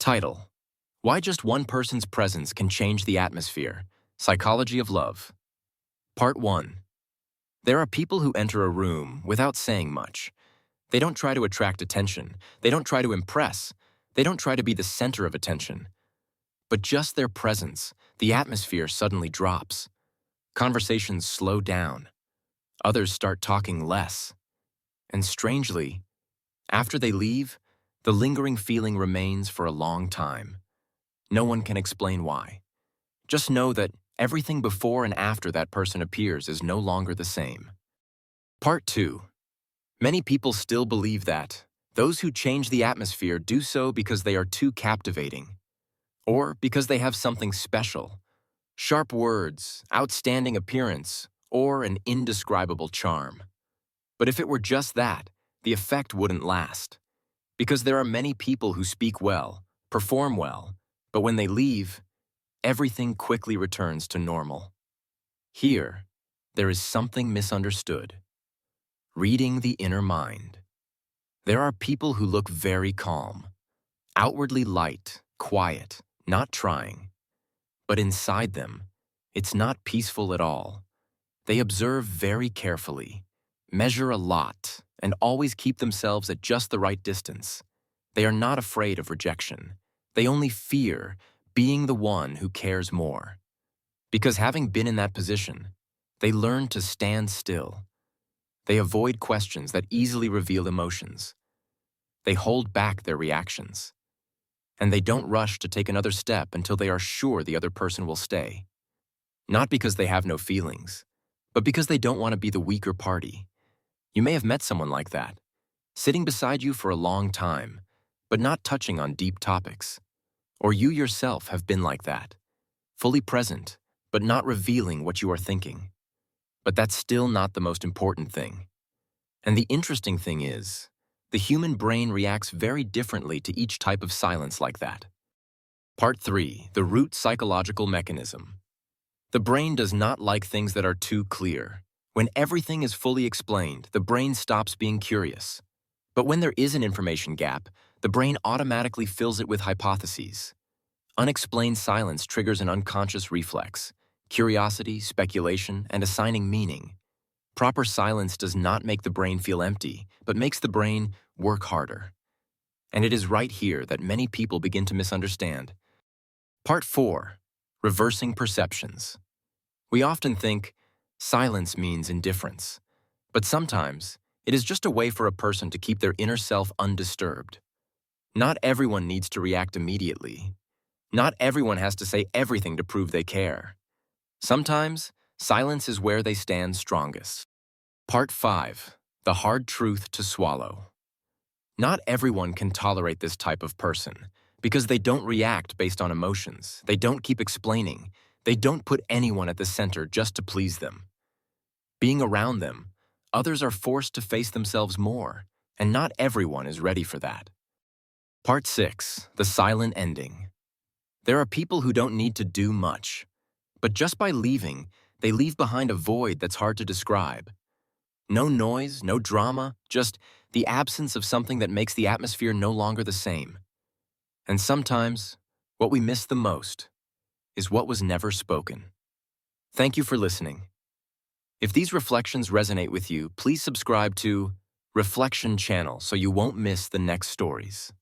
Title: Why Just One Person's Presence Can Change the Atmosphere. Psychology of Love. Part 1. There are people who enter a room without saying much. They don't try to attract attention. They don't try to impress. They don't try to be the center of attention. But just their presence, the atmosphere suddenly drops. Conversations slow down. Others start talking less. And strangely, after they leave, the lingering feeling remains for a long time. No one can explain why. Just know that everything before and after that person appears is no longer the same. Part 2. Many people still believe that those who change the atmosphere do so because they are too captivating, or because they have something special, sharp words, outstanding appearance, or an indescribable charm. But if it were just that, the effect wouldn't last. Because there are many people who speak well, perform well, but when they leave, everything quickly returns to normal. Here, there is something misunderstood. Reading the inner mind. There are people who look very calm, outwardly light, quiet, not trying. But inside them, it's not peaceful at all. They observe very carefully, measure a lot, and always keep themselves at just the right distance. They are not afraid of rejection. They only fear being the one who cares more. Because having been in that position, they learn to stand still. They avoid questions that easily reveal emotions. They hold back their reactions. And they don't rush to take another step until they are sure the other person will stay. Not because they have no feelings, but because they don't want to be the weaker party. You may have met someone like that, sitting beside you for a long time, but not touching on deep topics. Or you yourself have been like that, fully present, but not revealing what you are thinking. But that's still not the most important thing. And the interesting thing is, the human brain reacts very differently to each type of silence like that. Part 3. The root psychological mechanism. The brain does not like things that are too clear. When everything is fully explained, the brain stops being curious. But when there is an information gap, the brain automatically fills it with hypotheses. Unexplained silence triggers an unconscious reflex: curiosity, speculation, and assigning meaning. Proper silence does not make the brain feel empty, but makes the brain work harder. And it is right here that many people begin to misunderstand. Part 4. Reversing perceptions. We often think silence means indifference, but sometimes it is just a way for a person to keep their inner self undisturbed. Not everyone needs to react immediately. Not everyone has to say everything to prove they care. Sometimes, silence is where they stand strongest. Part 5. The hard truth to swallow. Not everyone can tolerate this type of person because they don't react based on emotions. They don't keep explaining. They don't put anyone at the center just to please them. Being around them, others are forced to face themselves more, and not everyone is ready for that. Part 6. The silent ending. There are people who don't need to do much, but just by leaving, they leave behind a void that's hard to describe. No noise, no drama, just the absence of something that makes the atmosphere no longer the same. And sometimes, what we miss the most is what was never spoken. Thank you for listening. If these reflections resonate with you, please subscribe to Reflection Channel so you won't miss the next stories.